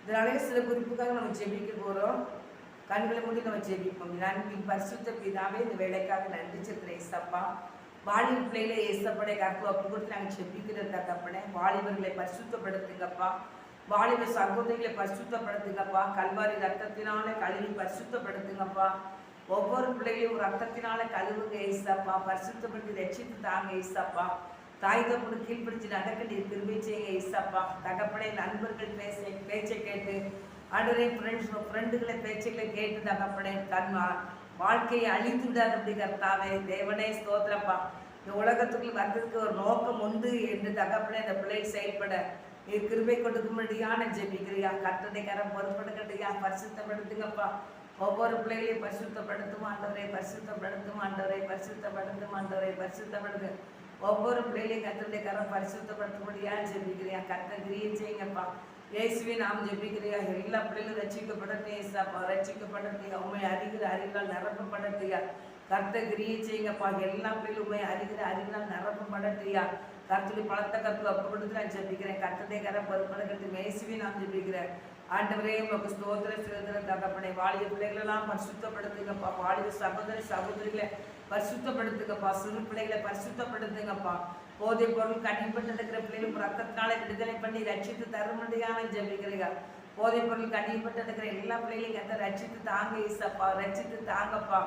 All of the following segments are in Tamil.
இதனாலே சில குறிப்புக்காக நம்ம ஜெபிக்க போகிறோம். கண்களை மூடி நம்ம ஜெபிப்போம். நன்றி பரிசுத்த பிதாவே, இந்த வேலைக்காக நன்றி செலுத்துகிறேன் ஏசப்பா. வாலிப பிள்ளைகளை ஏசப்படைய கருத்து ஒப்பு கொடுத்து நாங்கள் ஜெபிக்கிற தகப்பனே, வாலிபர்களை பரிசுத்தப்படுத்துங்கப்பா. வாலிப சகோதரிகளை பரிசுத்தப்படுத்துங்கப்பா. கல்வாரி ரத்தத்தினால கழுவி பரிசுத்தப்படுத்துங்கப்பா. ஒவ்வொரு பிள்ளைகளையும் ரத்தத்தினால கழுவுங்க ஏசப்பா. பரிசுத்தப்படுத்தி ரட்சித்து தாங்க ஏசப்பா. தாய் தப்புடு கீழ்பிடிச்சு நடக்க நீர் கிருபை செய்யுங்க ஏசப்பா. தகப்பனை நண்பர்கள் பேச்சை கேட்டு ஆண்டவரே ஃப்ரெண்டுகளை பேச்சுகளை கேட்டு தகப்பனே வாழ்க்கையை அழித்து விடாதபடி கர்த்தாவே தேவனே ஸ்தோத்திரப்பா. இந்த உலகத்துக்குள் வந்ததுக்கு ஒரு நோக்கம் உண்டு என்று தகப்பனே இந்த பிள்ளைகள் செயல்பட நீர் கிருபை கொடுக்கும்படியான ஜெபிக்கிறியா. கட்டளை கரம் பொறுப்படுக்கட்டியா. பரிசுத்தப்படுத்துங்கப்பா. ஒவ்வொரு பிள்ளைகளையும் பரிசுத்தப்படுத்தும் ஆண்டவரை, பரிசுத்தப்படுத்தும் ஆண்டவரை, பரிசுத்தப்படுத்தும் ஆண்டவரை, பரிசுத்தப்படுத்து. ஒவ்வொரு பிள்ளைகளையும் கத்தருடைய கரம் பரிசுத்தப்படுத்தும்படியா ஜெபிக்கிறியா. கர்த்தர் கிரியை செய்யுங்கப்பா. இயேசுவே நாம் ஜெபிக்கிறியா. எல்லா பிள்ளைகளும் ரட்சிக்கப்படட்டும் ஏசப்பா. ரட்சிக்கப்படட்டையா. உண்மை அறிகிற அறிவால் நிரப்பப்படட்டையா. கர்த்தர் கிரியை செய்யுங்கப்பா. எல்லா பிள்ளைகளும் உண்மை அறிகிற அறிவால் நிரப்பப்படட்டையா. கர்த்தருடைய பலத்த கருத்து ஒப்பு கொடுத்து நான் ஜெபிக்கிறேன். கர்த்தருடைய கரம் பொறுப்படுகிறது. இயேசுவே நாம் ஜெபிக்கிறேன். ஆண்டவரே உங்களுக்கு ஸ்தோத்திர சிறுதர தகப்பனை. வாலிப பிள்ளைகளெல்லாம் பரிசுத்தப்படுத்துங்கப்பா. வாலிப சகோதரிகளை பரிசுத்தப்படுத்துங்கப்பா. சிறு பிள்ளைகளை பரிசுத்தப்படுத்துங்கப்பா. போதை பொருள் கண்டிப்பட்டு இருக்கிற பிள்ளைகளும் ரத்தத்தினால விடுதலை பண்ணி ரட்சித்து தருமடியான ஜெபிக்கிறீங்க. போதை பொருள் கண்டிப்பட்டு இருக்கிற எல்லா பிள்ளைகளையும் கத்த ரட்சித்து தாங்க ஈசப்பா. ரட்சித்து தாங்கப்பா.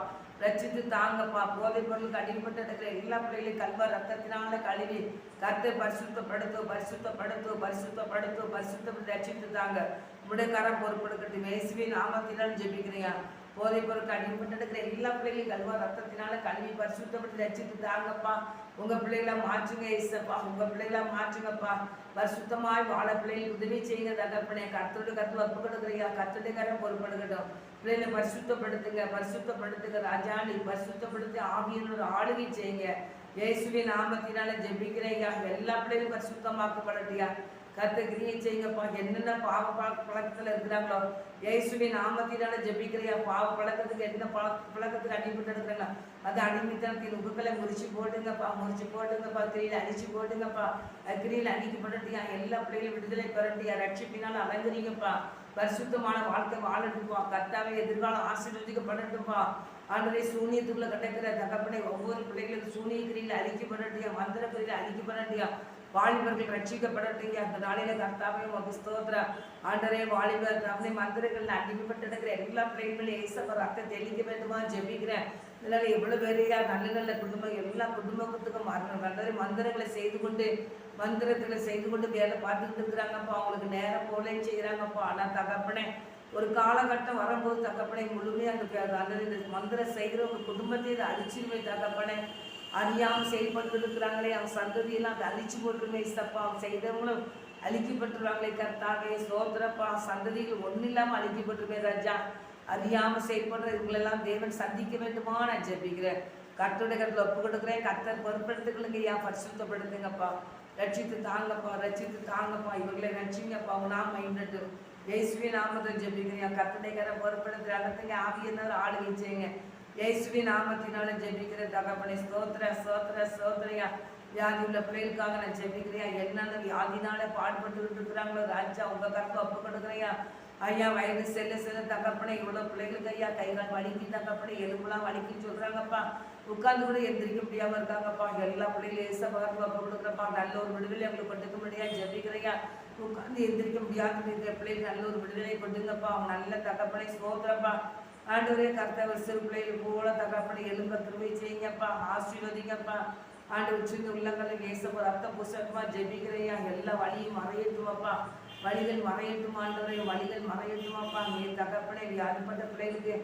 ரட்சித்து தாங்கப்பா. போதை பொருள் கண்டிப்பட்டு இருக்கிற எல்லா பிள்ளைகளையும் கல்வ ரத்தத்தினால கழுவி கத்தை பரிசுத்தப்படுத்தும் பரிசுத்தப்படுத்தும் பரிசுத்தப்படுத்தும் பரிசுத்தப்பட்டு ரட்சித்து தாங்க. முடக்கரம் பொறுப்படுக்கட்டும். இயேசுவின் நாமத்தினால் ஜெபிக்கிறீங்க. போதை பொருளுக்கு அடிப்பட்டு இருக்கிற எல்லா பிள்ளைகளையும் கல்வா ரத்தத்தினால கல்வி பரிசுத்தப்பட்டு ரட்சித்து தாங்கப்பா. உங்க பிள்ளைகள மாற்றுங்க ஏசப்பா. உங்க பிள்ளைகள மாற்றுங்கப்பா. பரிசுத்தமாய் வாழ பிள்ளைகளுக்கு உதவி செய்யுங்க தகப்பனே. கர்த்தருடைய கருத்து ஒப்பு கொடுக்குறியா. கர்த்தருடைய கரம் பொறுப்படுக்கட்டும். பிள்ளைகளை பரிசுத்தப்படுத்துங்க. பரிசுத்தப்படுத்துங்க ராஜா. நீ பரிசுத்தப்படுத்தி ஆவியனோட ஆளுகை செய்யுங்க. இயேசுவின் நாமத்தினால ஜெபிக்கிறேயா. எல்லா பிள்ளைகளும் பரிசுத்தமாக்கப்படட்டியா. கர்த்தர் கிரியை செய்யுங்கப்பா. என்னென்ன பாவ பழக்கத்தில் இருக்கிறாங்களோ இயேசுவின் நாமத்தினால ஜெபிக்கிறியா. பாவ பழக்கத்துக்கு என்ன பழக்கத்துக்கு அடிபட்டு இருக்கிறாங்களா அது அடிமைத்தனத்தின் உப்புக்களை முறிச்சு போட்டுங்கப்பா. முறிச்சு போட்டுங்கப்பா. கிரியில் அடிச்சு போட்டுங்கப்பா. கிரியில் அடிக்கப்படட்டியா. எல்லா பிள்ளைகளும் விடுதலை பெறட்டியா. ரட்சிப்பினால் அலங்கரிங்கப்பா. பரிசுத்தமான வாழ்க்கை வாழட்டும்பா. கர்த்தாவை எதிர்காலம் ஆசீர்வதிக்கப்படட்டும்பா. ஆண்டவரே சூனியத்துக்குள்ள கிடக்கிற தகப்பனை ஒவ்வொரு பிள்ளைகளுக்கு சூனிய கிரியில் அழிக்கப்படட்டியா. மந்திர கிரியில் அழிக்கப்படட்டியா. வாலிபர்கள் ரட்சிக்கப்படட்டியா. அந்த நாளில கர்த்தாவே உமக்கு ஸ்தோத்திரம். ஆண்டவரே வாலிபர் தம்மை மந்திரங்கள் அடிமைப்பட்டு இருக்கிற எல்லா பிள்ளைகளையும் ஏசப்பா ரத்த தெளிக்க வேண்டுமா ஜெபிக்கிறேன். இதனால எவ்வளவு பேரையா நல்ல நல்ல குடும்பம் எல்லா குடும்பத்துக்கும் நல்ல மந்திரங்களை செய்து கொண்டு வேலை பார்த்துக்கிட்டு இருக்கிறாங்கப்பா. அவங்களுக்கு நேரம் போலேன்னு செய்கிறாங்கப்பா. ஆனால் தகப்பனே ஒரு காலகட்டம் வரும்போது தகப்பனை முழுமையாக அந்த இந்த மந்திரம் செய்கிறவங்க குடும்பத்தை இதை அழிச்சிருமே தகப்பனே. அறியாமல் செயல்பட்டு இருக்கிறாங்களே அவங்க சந்ததியெல்லாம் அதை அழிச்சு போட்டுருமே சப்பா. அவங்க செய்தவங்களும் அழிக்கப்பட்டுருவாங்களே கர்த்தாவே சோதரப்பா. சந்ததிகள் ஒன்றும் இல்லாமல் அழிக்கப்பட்டுருமே ராஜா. அறியாமல் செயல்படுற இவங்களெல்லாம் தேவன் சந்திக்க வேண்டுமா நான் ஜெபிக்கிறேன். கர்த்தருடைய கருத்தில் ஒப்பு கொடுக்குறேன். கர்த்தர் பொறுப்படுத்துகளுங்க ஐயா. பரிசுத்தப்படுத்துங்கப்பா. ரட்சித்து தாங்கப்பா. ரட்சித்து தாங்கப்பா. இவர்களை ரட்சிங்கப்பா. அவங்க நாம இன்ட்டு இயேசுவின் நாமத்தை ஜெபிக்கிறேன். கர்த்தருடைய கரை பொறுப்படுத்துற அகத்துங்க ஆவியினால ஆளுகை செய்யுங்க. இயேசுவின் நாமத்தினால ஜெபிக்கிற தகப்பனை ஸ்தோத்திர ஸ்தோத்திர ஸ்தோத்திரையா. வியாதி உள்ள பிள்ளைகளுக்காக நான் ஜெபிக்கிறியா. என்னென்ன வியாதினால பாடுபட்டு இருக்கிறாங்களோ ராஜா உங்க கருத்தை ஒப்பு கொடுக்குறையா. ஐயா வயது செல்ல தகப்பனை இவ்வளோ பிள்ளைகளுக்கு ஐயா கைகால் வலிக்கு தகப்பனை எலும்புலாம் வலிக்குன்னு சொல்கிறாங்கப்பா. உட்கார்ந்து கூட எந்திரிக்க முடியாமல் இருக்காங்கப்பா. எல்லா பிள்ளைகளும் ஏசப்பா ஒப்பு கொடுக்குறப்பா. நல்ல ஒரு விடுதலை அவங்களுக்கு கொண்டுக்க முடியாது ஜெபிக்கிறையா. உட்கார்ந்து எந்திரிக்க முடியாது இருக்கிற பிள்ளைகள் நல்ல ஒரு விடுதலை கொண்டுங்கப்பா. அவங்க நல்ல தகப்பனை ஸ்தோத்திரப்பா. ஆண்டவரே கர்த்தர் சிறு பிள்ளைகள் போல தகப்பனை எலும்ப கிருபை செய்யுங்கப்பா. ஆசீர்வதிங்கப்பா. ஆண்டவர் சின்ன உள்ளங்களில் ஏசப்பா ரத்த புசகமா ஜெபிக்கிறையா. எல்லா வழியும் மறையட்டுமாப்பா. வழிகள் மறையட்டும் ஆண்டவரை. வழிகள் மறையட்டுமாப்பா. நீ தகப்பனை வியாதிப்பட்ட பிள்ளைகளுக்கு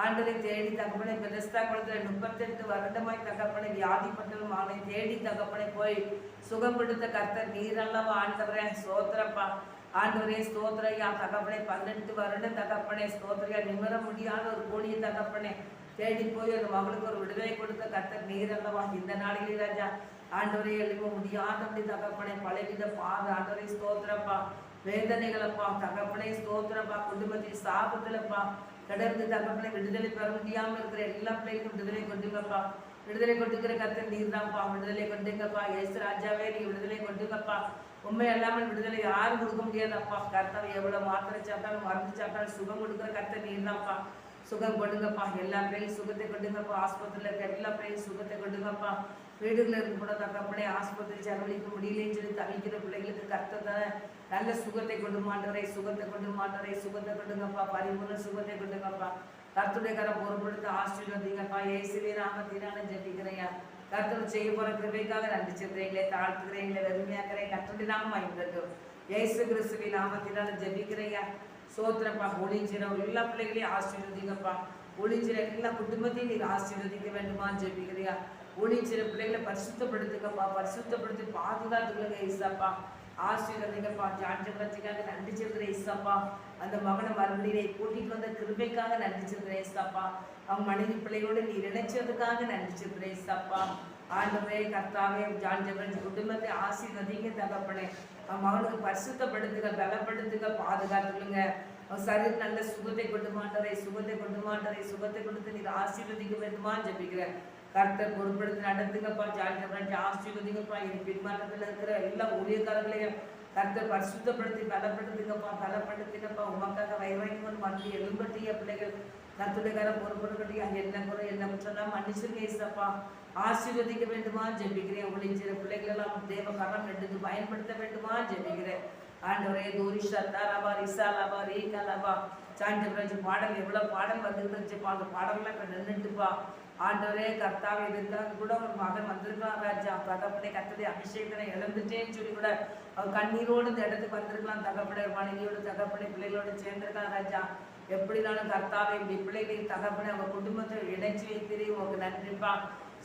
ஆண்டவரை தேடி தகப்பனை பெலஸ்தா குளத்துல 38 வருடமாய் தகப்பனை வியாதிப்பட்டதும் அவனை தேடி தகப்பனை போய் சுகப்படுத்த கர்த்தர் நீரல்லவா ஆண்டவரே சோத்திரப்பா. ஆண்டவரே ஸ்தோத்திரையா. தகப்பனை 18 வருடம் தகப்பனை ஸ்தோத்திரையா. நிமிர முடியாத ஒரு கோழியை தகப்பனை தேடி போய் அந்த மகளுக்கு ஒரு விடுதலை கொடுத்த கர்த்தர் நீரல்லவா. இந்த நாளிலே ராஜா ஆண்டவரே எழுப்ப முடியாதபடி தகப்பனை பலவித பாத ஆண்டவரை ஸ்தோத்திரப்பா. வேதனைகளப்பா தகப்பனை ஸ்தோத்திரப்பா. குடும்பத்தில் சாபத்திலப்பா கடந்து தகப்பனை விடுதலை பெற முடியாமல் இருக்கிற எல்லா பிள்ளைகளுக்கும் விடுதலை கொண்டுங்கப்பா. விடுதலை கொண்டுக்கிற கர்த்தர் நீர் தான்ப்பா. விடுதலை கொண்டுங்கப்பா. இயேசு ராஜாவே நீ விடுதலை கொண்டுங்கப்பா. உண்மை இல்லாமல் விடுதலை யாரும் கொடுக்க முடியாதப்பா. கர்த்தாவை எவ்வளவு மாத்திரை சாப்பிட்டாலும் மருந்து சாப்பிட்டாலும் சுகம் கொடுக்குற கர்த்தர் நீர்தான்ப்பா. சுகம் கொடுங்கப்பா. எல்லா பிள்ளைகளும் சுகத்தை கொடுங்கப்பா. ஆஸ்பத்திரியில் இருக்க எல்லா பிள்ளைகளும் சுகத்தை கொடுங்கப்பா. வீடுகளில் இருந்து கூட தக்கப்படே ஆஸ்பத்திரி செலவழிக்க முடியலன்னு சொல்லி தவிக்கிற பிள்ளைகளுக்கு கர்த்தர் நல்ல சுகத்தை கொண்டு மாட்டரை, சுகத்தை கொண்டு மாட்டரை, சுகத்தை கொடுங்கப்பா. பரிபூர்ண சுகத்தை கொடுங்கப்பா. கர்த்தருடைய கரை பொறுப்படுத்த ஆசீர்வதிங்கப்பா. இயேசுவே நாமத்தினால ஜெபிக்கிறையா. கர்த்தர் செய்ய போற கிருபைக்காக நன்றி செலுத்துறீங்களே, தாழ்த்துக்கிறீங்களே, வெறுமையாக்கிறேன். கர்த்தருடைய நாமம் மகிமைப்படட்டும். இயேசு கிறிஸ்துவின் நாமத்தினால ஜெபிக்கிறையா. சோத்திரப்பா. ஒளிஞ்சிற எல்லா பிள்ளைகளையும் ஆசீர்வதிங்கப்பா. ஒளிஞ்சிற எல்லா குடும்பத்தையும் நீங்க ஆசீர்வதிக்க வேண்டுமா ஜெபிக்கிறியா. ஒளிஞ்சிற பிள்ளைகளை பரிசுத்தப்படுத்துங்கப்பா. பரிசுத்தப்படுத்தி பாதுகாத்துக்கங்க ஏசப்பா. ஆசீர்வதிங்கப்பா. ஜான்ஜபத்துக்காக நன்றி செலுத்துற ஏசப்பா. அந்த மகனை மறுபடியும் கூட்டிட்டு வந்த கிருபைக்காக நன்றி செலுத்துற ஏசப்பா. அவன் மனைவி பிள்ளையோடு நீ நினைச்சதுக்காக நன்றி செலுத்துற ஏசப்பா. ஆண்டவரே கர்த்தாவே ஜான்ஜபன் குடும்பத்தை ஆசீர்வதிங்க தகப்பனே. அவன் மகனுக்கு பரிசுத்தப்படுத்துங்க, பலப்படுத்துங்க, பாதுகாத்துக்கலுங்க. அவன் சரி நல்ல சுகத்தை கொண்டு மாட்டாரே, சுகத்தை கொண்டு மாட்டாரே, சுகத்தை கொடுத்து நீங்க ஆசீர்வதிக்க வேண்டுமா ஜெபிக்கிறேன். கர்த்தர் பொறுப்படுத்தி நடத்துங்கப்பா. ஜான்ஜபன் ஆசீர்வதிங்கப்பா. என் பின்மாற்றத்தில் இருக்கிற எல்லா ஊழியக்காரர்களையும் கர்த்தர் பரிசுத்தப்படுத்தி பலப்படுத்துங்கப்பா. பலப்படுத்தினப்பா. உமக்காக வயவாய்க்கு மண்ணி எழும்பட்டிய பிள்ளைகள் கர்த்தருடைய பொறுப்படுத்தி என்ன குறை என்ன குற்றம்லாம் மன்னிச்சிருங்க ஏசப்பா. ஆசீர்வதிக்க வேண்டுமா ஜெபிக்கிறேன். ஒளிஞ்சிற பிள்ளைகள் எல்லாம் தேவ கரம் எடுத்து பயன்படுத்த வேண்டுமா ஜெபிக்கிறேன். ஆண்டவரே தோரிஷா தாராபா ரிசாலாபா ரீகாலாபா சாண்டவராஜ் பாடல் எவ்வளவு பாடல் வந்துட்டு இருந்துச்சுப்பா. அந்த பாடல்லாம் இப்ப நின்றுட்டுப்பா. ஆண்டவரே கர்த்தாவை இருந்தாங்க கூட ஒரு மகன் வந்திருக்கலாம் ராஜா. தகப்பனை கர்த்தருடைய அபிஷேகனை இழந்துட்டேன்னு சொல்லி கூட அவர் கண்ணீரோடு இந்த இடத்துக்கு வந்திருக்கலாம். தகப்பனை மனைவியோடு தகப்பனை பிள்ளைகளோடு சேர்ந்திருக்கலாம் ராஜா. எப்படினாலும் கர்த்தாவை இப்படி பிள்ளைகளை தகப்பனை அவங்க குடும்பத்தை இணைச்சி வைத்திரி உங்களுக்கு நன்றிப்பா.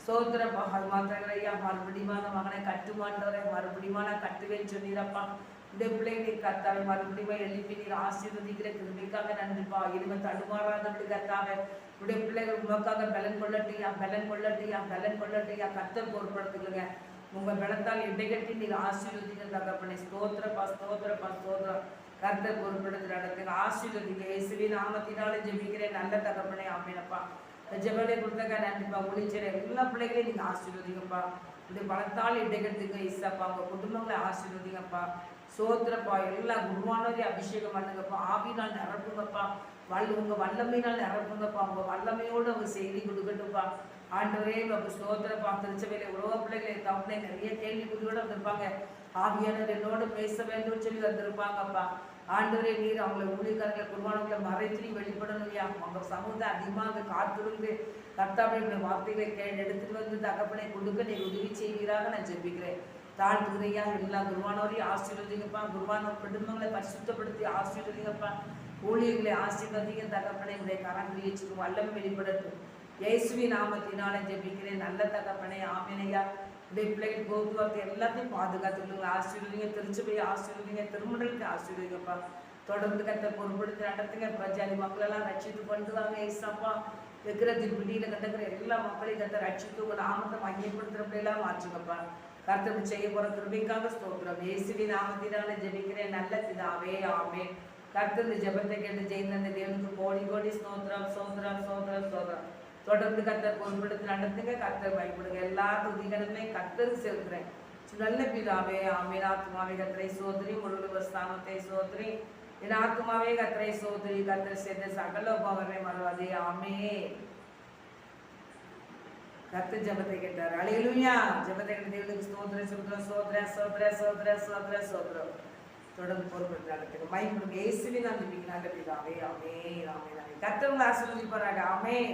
சோத்திரப்பா. அது மாத்திரையா மறுபடியுமான மகனை கட்டுமான்றவரை மறுபடியுமான கட்டுவேன்னு சொன்னீரப்பா. இந்த பிள்ளைகளை கர்த்தாவை மறுபடியும் எழுப்பி நீர் ஆசீர்வதிக்கிற கிருபைக்காக நன்றிப்பா. இனிமே தடுமாறாதபடி கர்த்தாவை உடைய பிள்ளைகள் உமக்காக பலன் கொள்ளட்டியா, பலன் கொள்ளட்டியா, பலன் கொள்ளட்டியா. கர்த்தர் பொறுப்படுத்துக்கலுங்க. உங்க பலத்தால் இடைகட்டி நீர் ஆசீர்வதிக்க தகப்பனே. ஸ்தோத்திரப்பா, ஸ்தோத்திரப்பா, ஸ்தோத்திரம். கர்த்தர் பொறுப்படுத்தி நடத்துங்க. ஆசீர்வதிங்க. இயேசுவின் நாமத்தினாலே ஜெபிக்கிறேன் நல்ல தகப்பனே. ஆமேனப்பா. ஜெபலை கொடுத்தக்க நன்றிப்பா. ஒளிச்சிற எல்லா பிள்ளைகளையும் நீங்க ஆசீர்வதிங்கப்பா. இப்படி பலத்தால் இடைகட்டுங்க இசப்பா. உங்க குடும்பங்களை ஆசீர்வதிங்கப்பா. சோத்திரப்பா. எல்லா குருவானவரையும் அபிஷேகம் பண்ணுங்கப்பா. ஆவினால் நிரப்புங்கப்பா. உங்க வல்லமையினால் நிரப்புங்கப்பா. உங்க வல்லமையோடு அவங்க செய்தி கொடுக்கட்டும்ப்பா. ஆண்டவரே உங்க சோத்திரப்பா. திருச்சபையில உலக பிள்ளைகளை தவணை நிறைய கேள்விக்குறியோடு வந்திருப்பாங்க. ஆவியானவர் என்னோடு பேச வேண்டும் சொல்லி வந்திருப்பாங்கப்பா. ஆண்டவரே நீர் அவங்களை ஊழியக்காரர்களை குருவானவர்களை மறைத்து நீ வெளிப்படணும்யா. அவங்க சமூகத்தை அதிகமாக காத்திருந்து கர்த்தாவுடைய வார்த்தைகளை எடுத்துட்டு வந்து தகப்பனை கொடுக்க நீ உதவி செய்வீராக நான் ஜெபிக்கிறேன். தாழ்த்துகிறையா. எல்லா குருவானவரையும் ஆசீர்வதிங்கப்பா. குருவானவர் குடும்பங்களை பரிசுத்தப்படுத்தி ஆசீர்வதிங்கப்பா. ஊழியர்களை ஆசீர்வதிங்க தகப்பனை. உடைய கரங்களை வச்சுக்கும் வல்லமை வெளிப்படட்டும். இயேசுவின் நாமத்தினாலே ஜெபிக்கிறேன் நல்ல தகப்பனே. ஆமேனையா. உடைய பிள்ளைகள் போக்குவரத்து எல்லாத்தையும் பாதுகாத்துக்கொள்ளுங்க. ஆசீர்வதிங்க. திருச்சபையை ஆசீர்வதிங்க. திருமணத்துக்கு ஆசீர்வதிங்கப்பா. தொடர்ந்து கத்தை பொருட்படுத்தி நடத்துங்க. பிரஜாதி மக்களெல்லாம் ரட்சித்து கொண்டு வாங்க ஏசப்பா. இருக்கிற திருப்பதியில கட்டுக்கிற எல்லா மக்களையும் கத்தை ரட்சித்து உங்க நாமத்தை மையப்படுத்துறப்பெல்லாம் மாற்றுங்கப்பா. கர்த்தர் செய்ய போற கிருபைக்காக ஸ்தோத்திரம். இயேசுவின் நாமத்தினால ஜெபிக்கிறேன் நல்ல பிதாவே. ஆமென். கர்த்தர் இந்த ஜெபத்தை கேட்டு ஜெயிந்த தேவனுக்கு கோடி கோடி ஸ்தோத்திரம், ஸ்தோத்திரம், ஸ்தோத்திரம், ஸ்தோத்திரம். தொடர்ந்து கர்த்தர் பொருட்படுத்தி நடத்துங்க. கர்த்தர் பயப்படுங்க. எல்லா துதிகளுமே கர்த்தருக்கு செலுத்துறேன் நல்ல பிதாவே. ஆமென். ஆத்மாவே கர்த்தரை சோதரி, முழு ஸ்தானத்தை சோதரி. என் ஆத்மாவே கர்த்தரை சோதரி. கர்த்தர் செய்த சகல உபகாரங்களை மறவாதே. ஆமென். கர்த்தர் ஜெபத்தை கேட்டார். அல்லேலூயா. ஜெபத்தை கேட்ட தேவனுக்கு ஸ்தோத்திரம், ஸ்தோத்திரம், ஸ்தோத்திரம், ஸ்தோத்திரம், ஸ்தோத்திரம், ஸ்தோத்திரம், ஸ்தோத்திரம். தொடர்ந்து பொறுப்பெடுத்து நடத்துங்க. மைக் கொடுங்க. இயேசுவின் நல்ல பிதாவே. ஆமென். ஆமென். கர்த்தர் உங்களை ஆசீர்வதிப்பாராக. ஆமென்.